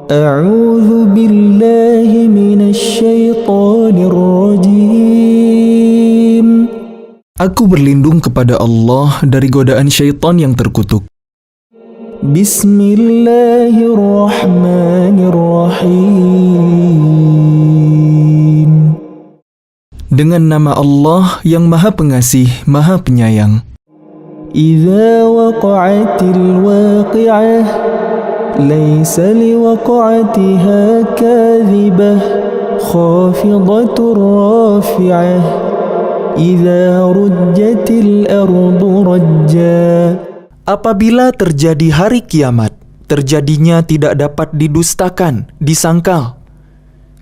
A'udzu billahi minasy syaithanir rajim. Aku berlindung kepada Allah dari godaan syaitan yang terkutuk. Bismillahirrahmanirrahim. Dengan nama Allah yang Maha Pengasih, Maha Penyayang. Idza waqa'atil waqi'ah laysa liwaqa'atiha kadhibah khafidatur rafi'ah idza rujjatil ardu rajja. Apabila terjadi hari kiamat, terjadinya tidak dapat didustakan, disangkal.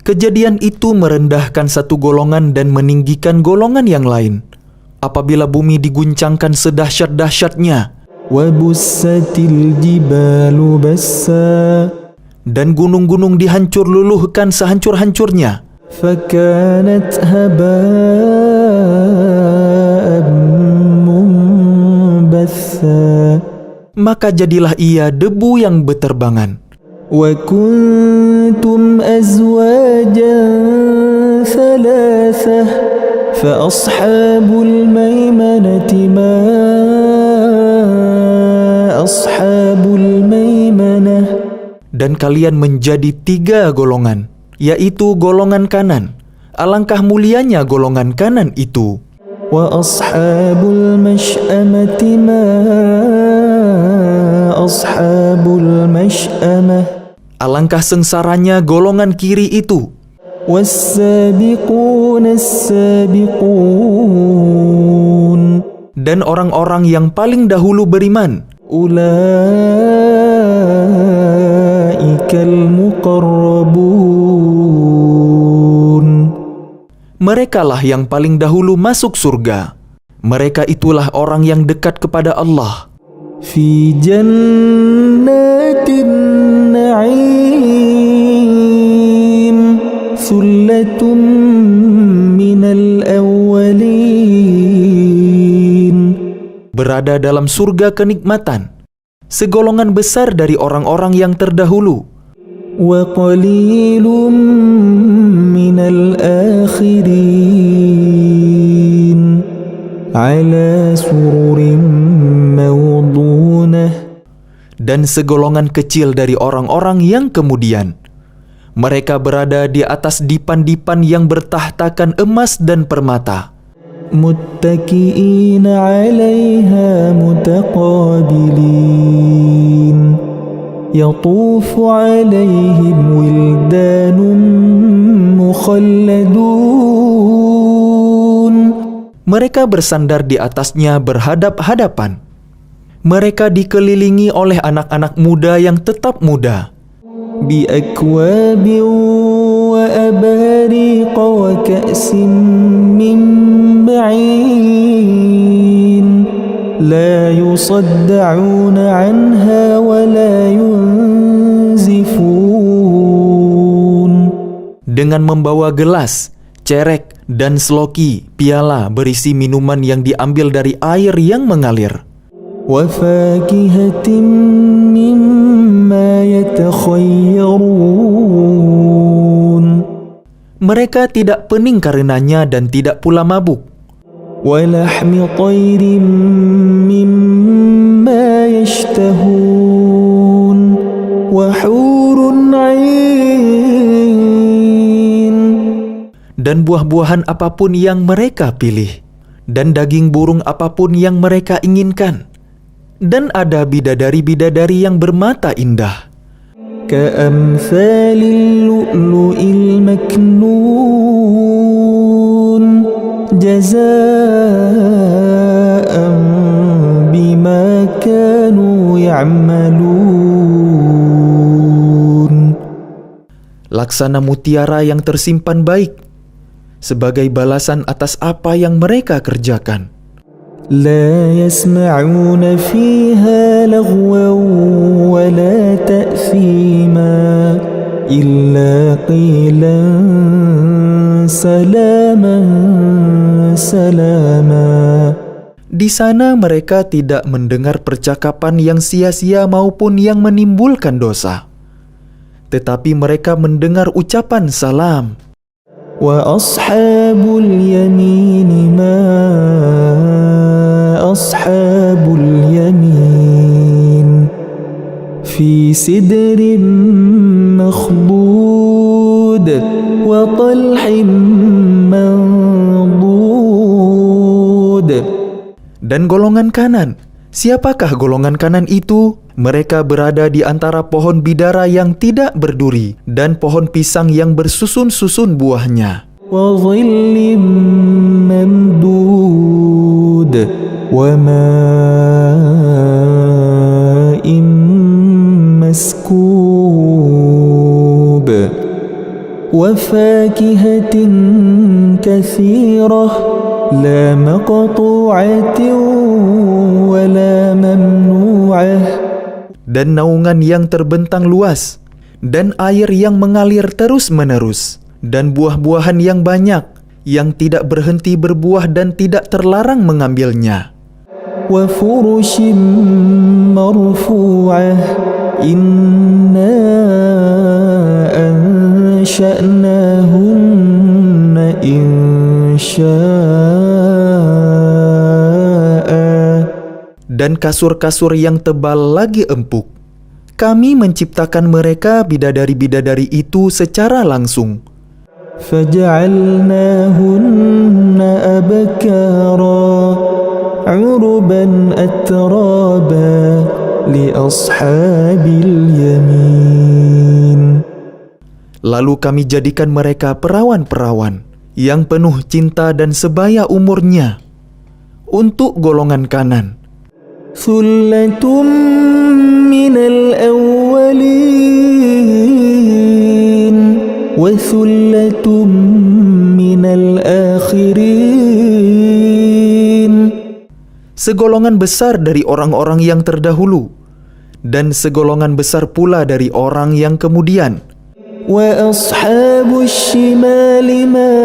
Kejadian itu merendahkan satu golongan dan meninggikan golongan yang lain. Apabila bumi diguncangkan sedahsyat-dahsyatnya, wabussatil jibalu bassa, dan gunung-gunung dihancur luluhkan sehancur-hancurnya, fakanat haba'an munbatha, maka jadilah ia debu yang beterbangan. Wa kuntum azwajan thalathah fa ashabul maimanati ma ashabul maimanah. Dan kalian menjadi 3 golongan, yaitu golongan kanan. Alangkah mulianya golongan kanan itu. Wa ashabul mash'amati ma ashabul mash'amah. Alangkah sengsaranya golongan kiri itu. Was-sabiquna as-sabiqun. Dan orang-orang yang paling dahulu beriman. Ulaikal muqarrabun. Merekalah yang paling dahulu masuk surga. Mereka itulah orang yang dekat kepada Allah. Fi jannatin na'im thullatun minal awwalin. Berada dalam surga kenikmatan, segolongan besar dari orang-orang yang terdahulu. Wa qalilum minal akhirin ala sururin mawdunah. Dan segolongan kecil dari orang-orang yang kemudian. Mereka berada di atas dipan-dipan yang bertahtakan emas dan permata. Muttaki'ina 'alaiha mutaqabilin. Yatufu 'alaihim wildanun mukhalladun. Mereka bersandar di atasnya berhadap-hadapan. Mereka dikelilingi oleh anak-anak muda yang tetap muda. Bi akwabin wa abariqa wa ka'sin min ma'in la yusadda'una 'anha wa la yunzifun. Dengan membawa gelas, cerek, dan seloki, piala berisi minuman yang diambil dari air yang mengalir. Wa fakihatin mimma yatakhayyarun. Mereka tidak pening karenanya dan tidak pula mabuk. Wa lahmi tayrin mimma yashtahun. Wa hurun 'ain. Dan buah-buahan apapun yang mereka pilih, dan daging burung apapun yang mereka inginkan. Dan ada bidadari-bidadari yang bermata indah. Ka'amthalil lu'lu'il maknun jazaa'an bima kanu ya'malun. Laksana mutiara yang tersimpan baik, sebagai balasan atas apa yang mereka kerjakan. La yasma'una fiha lagwan wa la ta'thima illa qilan salaman salama. Di sana mereka tidak mendengar percakapan yang sia-sia maupun yang menimbulkan dosa. tetapi mereka mendengar ucapan salam. وأصحاب اليمين ما أصحاب اليمين في سدر مخضود وطلح منضود. Dan golongan kanan, siapakah golongan kanan itu? Mereka berada di antara pohon bidara yang tidak berduri dan pohon pisang yang bersusun-susun buahnya. وظل ممدود وماء مسكوب وفاكهة كثيرة لا مقطوعة ولا ممنوعة. Dan naungan yang terbentang luas, dan air yang mengalir terus-menerus, dan buah-buahan yang banyak, yang tidak berhenti berbuah dan tidak terlarang mengambilnya. وفرش مرفوعة إنا أنشأناهن إنشاء. Dan kasur-kasur yang tebal lagi empuk. Kami menciptakan mereka bidadari-bidadari itu secara langsung. فجعلناهن أبكارا عربا أترابا لأصحاب اليمين. Lalu kami jadikan mereka perawan-perawan yang penuh cinta dan sebaya umurnya untuk golongan kanan. ثلة من الأولين وثلة من الآخرين. Segolongan besar dari orang-orang yang terdahulu, dan segolongan besar pula dari orang yang kemudian. وأصحاب الشمال ما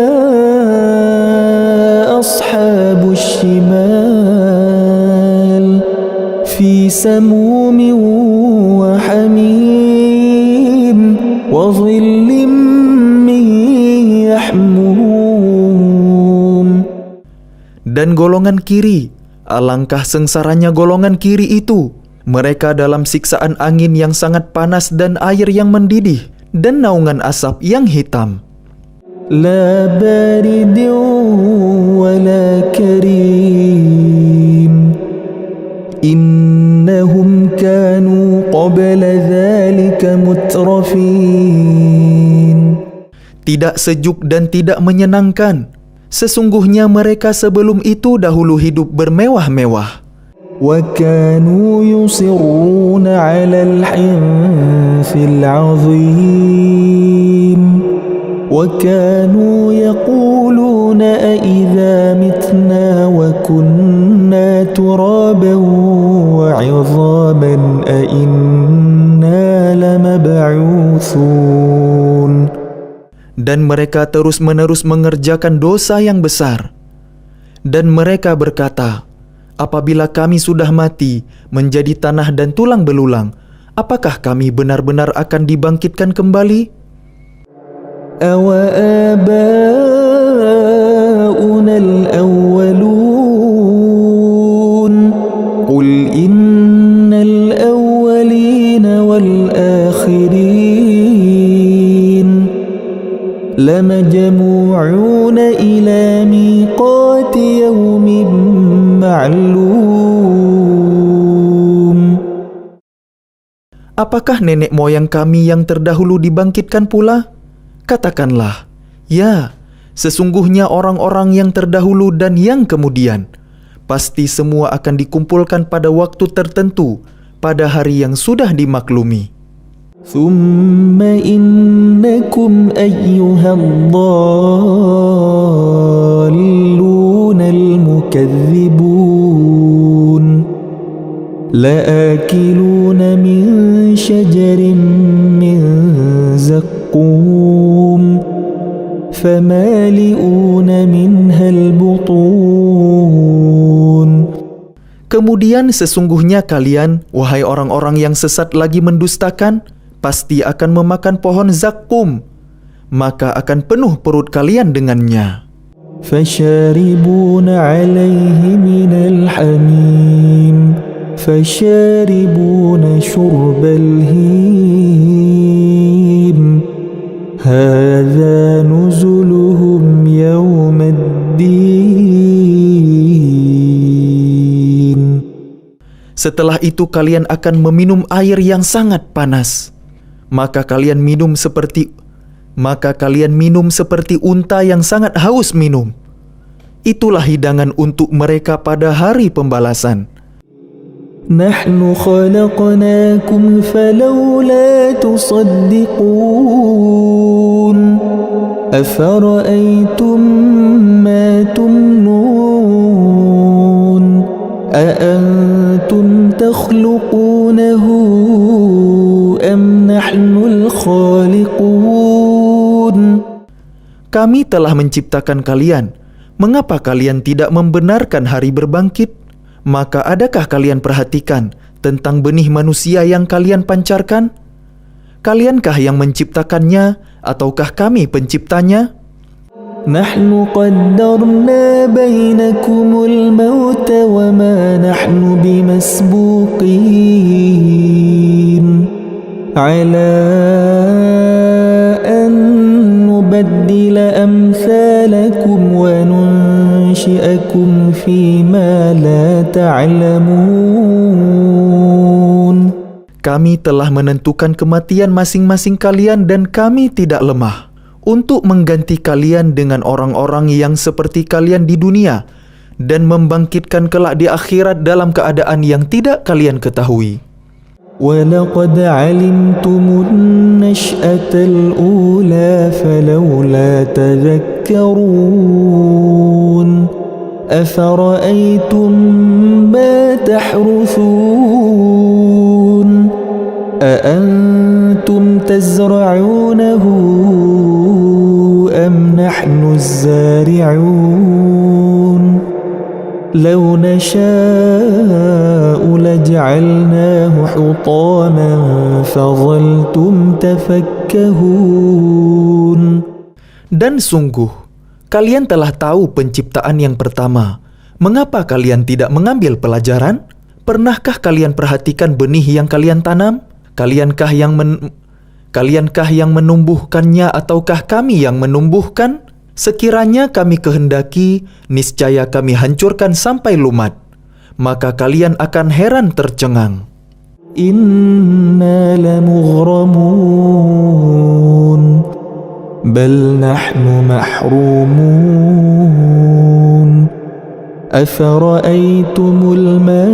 أصحاب الشمال في سموم وحميم وظل من يحموم. Dan golongan kiri, alangkah sengsaranya golongan kiri itu. Mereka dalam siksaan angin yang sangat panas dan air yang mendidih, dan naungan asap yang hitam. لا بارد ولا كريم إنهم كانوا قبل ذلك مترفين. Tidak sejuk dan tidak menyenangkan. Sesungguhnya mereka sebelum itu dahulu hidup bermewah-mewah. وكانوا يصرون على الحنث العظيم وكانوا يقولون أئذا متنا وكنا ترابا وعظاما أئنا لمبعوثون. Dan mereka terus-menerus mengerjakan dosa yang besar. Dan mereka berkata, apabila kami sudah mati, menjadi tanah dan tulang belulang, apakah kami benar-benar akan dibangkitkan kembali? أَوَآبَاؤُنَا الْأَوَّلُونَ قُلْ إِنَّ الْأَوَّلِينَ وَالْآخِرِينَ لَمَجْمُوعُونَ إِلَى مِيقَاتِ يَوْمٍ مَّعْلُومٍ. Apakah nenek moyang kami yang terdahulu dibangkitkan pula? Katakanlah, ya, sesungguhnya orang-orang yang terdahulu dan yang kemudian, pasti semua akan dikumpulkan pada waktu tertentu, pada hari yang sudah dimaklumi. ثُمَّ إِنَّكُمْ أَيُّهَا الضَّالُّونَ الْمُكَذِّبُونَ لَآكِلُونَ مِنْ شَجَرٍ مِّنْ زَقُّومٍ فَمَالِئُونَ مِنْهَا الْبُطُونَ. Kemudian sesungguhnya kalian, wahai orang-orang yang sesat lagi mendustakan, pasti akan memakan pohon zakum, maka akan penuh perut kalian dengannya. فشاربون عليه من الحميم فشاربون شرب الهيم هذا نزلهم يوم الدين. Setelah itu kalian akan meminum air yang sangat panas. Maka kalian minum seperti unta yang sangat haus minum. Itulah hidangan untuk mereka pada hari pembalasan. نحن خلقناكم فلولا تصدقون أفرأيتم ما تمنون أأنتم تخلقونه أم نحن الخالقون. Kami telah menciptakan kalian. Mengapa kalian tidak membenarkan hari berbangkit? Maka adakah kalian perhatikan tentang benih manusia yang kalian pancarkan? Kaliankah yang menciptakannya ataukah kami penciptanya? نحن قدرنا بينكم الموت وما نحن بمسبوقين على أن نبدل أمثالكم وننشئكم فيما لا تعلمون. Kami telah menentukan kematian masing-masing kalian dan kami tidak lemah untuk mengganti kalian dengan orang-orang yang seperti kalian di dunia dan membangkitkan kelak di akhirat dalam keadaan yang tidak kalian ketahui. وَلَقَدْ عَلِمْتُمُ النَّشْأَةَ الْأُولَى فَلَوْلَا تَذَكَّرُونَ أَفَرَأَيْتُمْ مَا تَحْرُثُونَ أَأَنْتُمْ تَزْرَعُونَهُ أَمْ نَحْنُ الزَّارِعُونَ لَوْ نَشَاءُ لَجَعَلْنَاهُ حُطَامًا فَظَلْتُمْ تَفَكَّهُونَ. Dan sungguh, kalian telah tahu penciptaan yang pertama. Mengapa kalian tidak mengambil pelajaran? Pernahkah kalian perhatikan benih yang kalian tanam? Kaliankah yang menumbuhkannya ataukah kami yang menumbuhkan? Sekiranya kami kehendaki, niscaya kami hancurkan sampai lumat. Maka kalian akan heran tercengang. إِنَّا لَمُغْرَمُونَ بَلْ نَحْنُ مَحْرُومُونَ أَفَرَأَيْتُمُ الْمَاءَ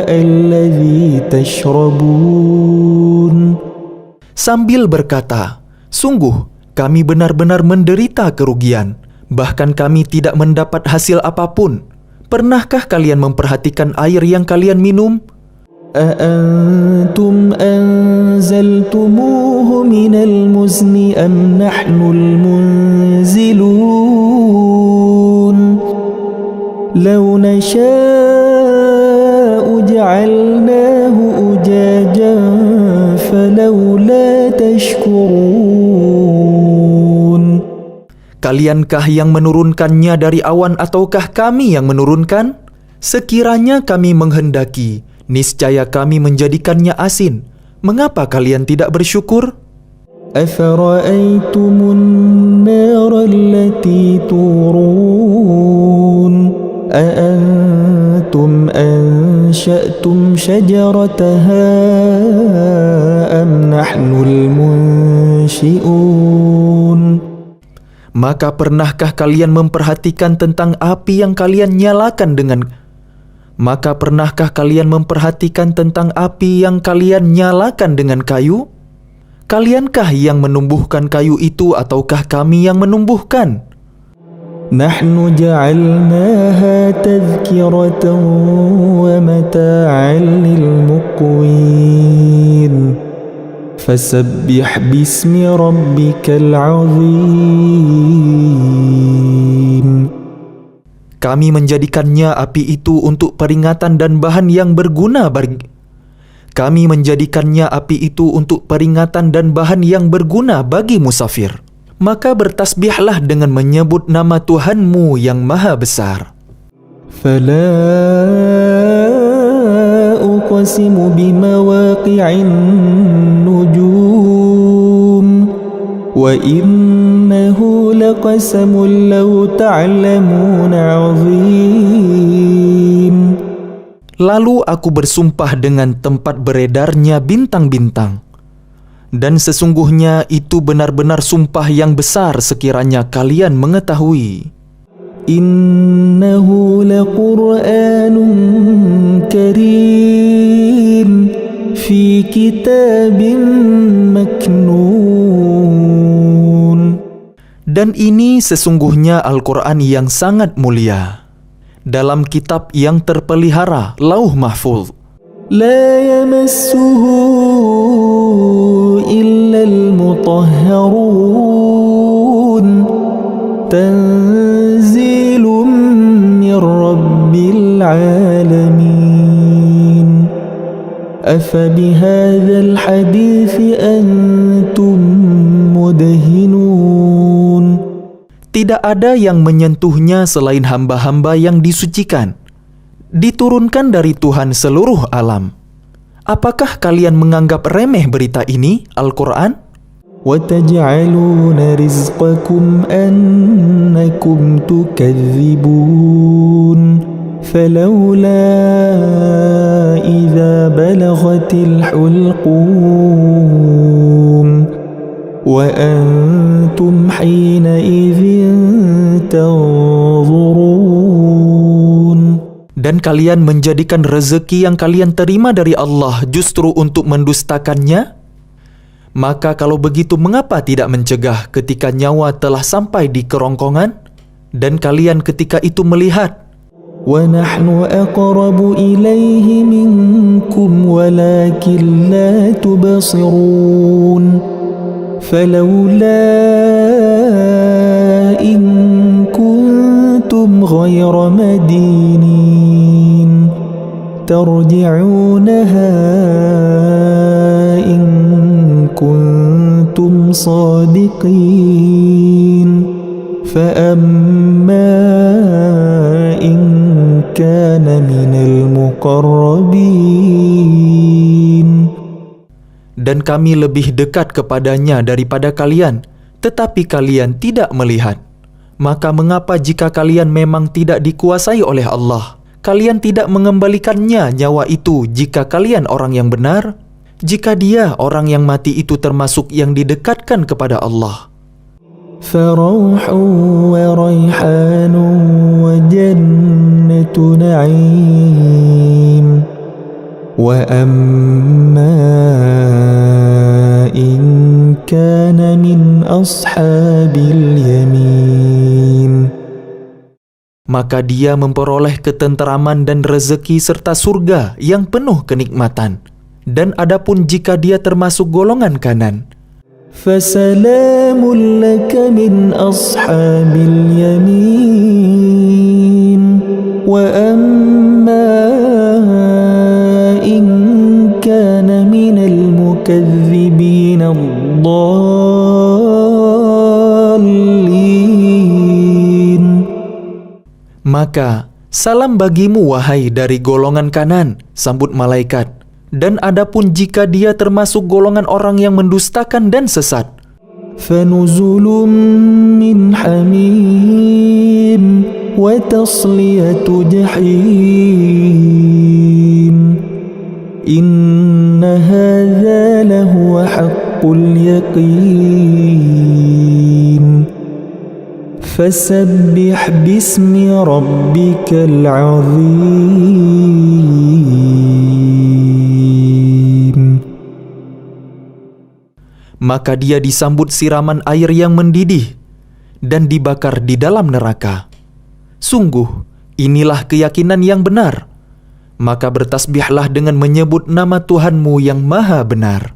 الَّذِي تَشْرَبُونَ. Sambil berkata, sungguh kami benar-benar menderita kerugian, bahkan kami tidak mendapat hasil apapun. Pernahkah kalian memperhatikan air yang kalian minum? أَأَنْتُمْ أَنزَلْتُمُوهُ مِنَ الْمُزْنِ أَمْ نَحْنُ الْمُنزِلُونَ لَوْ نَشَاءُ جَعَلْنَاهُ أُجَاجًا فَلَوْلَا تَشْكُرُونَ. Kaliankah yang menurunkannya dari awan ataukah kami yang menurunkan? Sekiranya kami menghendaki, niscaya kami menjadikannya asin. Mengapa kalian tidak bersyukur? أَفَرَأَيْتُمُ النَّارَ الَّتِي تُورُونَ أَأَنْتُمْ أَنشَأْتُمْ شَجَرَتَهَا أَمْ نَحْنُ الْمُنشِئُونَ. Maka pernahkah kalian memperhatikan tentang api yang kalian nyalakan dengan kayu? Kaliankah yang menumbuhkan kayu itu ataukah kami yang menumbuhkan? نحن جعلناها تذكرة ومتاعا للمقوين فسبح باسم ربك العظيم. Kami menjadikannya api itu untuk peringatan dan bahan yang berguna Kami menjadikannya api itu untuk peringatan dan bahan yang berguna bagi musafir. Maka bertasbihlah dengan menyebut nama Tuhanmu yang maha besar. فلا أقسم بمواقع النجوم وإنه لقسم لو تعلمون عظيم. Lalu aku bersumpah dengan tempat beredarnya bintang-bintang. Dan sesungguhnya itu benar-benar sumpah yang besar sekiranya kalian mengetahui. Innahu laqur'anun karim fi kitabim maknun. Dan ini sesungguhnya Al-Quran yang sangat mulia, dalam kitab yang terpelihara, Lauh Mahfuz. La yamassuhu illa al-mutahharun. Tanzilum min rabbil alamin. Afa bihadzal hadithi antum mudhinun. Tidak ada yang menyentuhnya selain hamba-hamba yang disucikan, diturunkan dari Tuhan seluruh alam. Apakah kalian menganggap remeh berita ini, Al-Quran? وَتَجْعَلُونَ رِزْقَكُمْ أَنَّكُمْ تُكَذِّبُونَ فَلَوْلَا إِذَا بَلَغَتِ الْحُلْقُومَ وَأَنْتُمْ حِينَئِذٍ تَنْظُرُونَ. Dan kalian menjadikan rezeki yang kalian terima dari Allah justru untuk mendustakannya? Maka kalau begitu mengapa tidak mencegah ketika nyawa telah sampai di kerongkongan? Dan kalian ketika itu melihat, وَنَحْنُ أَقْرَبُ إِلَيْهِ مِنْكُمْ وَلَكِنْ لَا تُبْصِرُونَ فَلَوْلَا إِنْ كُنْتُمْ غَيْرَ مَدِينِينَ تَرْجِعُونَهَا إِنْ كُنْتُمْ صَادِقِينَ فَأَمَّا إِنْ كَانَ مِنَ الْمُقَرَّبِينَ. dan kami lebih dekat kepadanya daripada kalian, tetapi kalian tidak melihat. Maka mengapa jika kalian memang tidak dikuasai oleh Allah, kalian tidak mengembalikannya nyawa itu jika kalian orang yang benar? Jika dia orang yang mati itu termasuk yang didekatkan kepada Allah. فَرَوْحٌ وَرَيْحَانٌ وَجَنَّةُ نَعِيمٍ وَأَمَّا إِنْ كَانَ مِنْ أَصْحَابِ الْيَمِينِ. Maka dia memperoleh ketenteraman dan rezeki serta surga yang penuh kenikmatan. Dan adapun jika dia termasuk golongan kanan, فَسَلَامٌ لَكَ مِنْ أَصْحَابِ الْيَمِينِ وَأَمَّا إِنْ كَانَ مِنَ الْمُكَذِّبِينَ الضَّالِّينَ. maka salam bagimu wahai dari golongan kanan, sambut malaikat. Dan adapun jika dia termasuk golongan orang yang mendustakan dan sesat, فَنُزُلٌ مِّنْ حَمِيمٍ وَتَصْلِيَةُ جَحِيمٍ. إِنَّ هَذَا لَهُوَ حَقُّ الْيَقِينِ. فَسَبِّحْ بِاسْمِ رَبِّكَ الْعَظِيمِ. maka dia disambut siraman air yang mendidih dan dibakar di dalam neraka. Sungguh, inilah keyakinan yang benar. Maka bertasbihlah dengan menyebut nama Tuhanmu yang maha benar.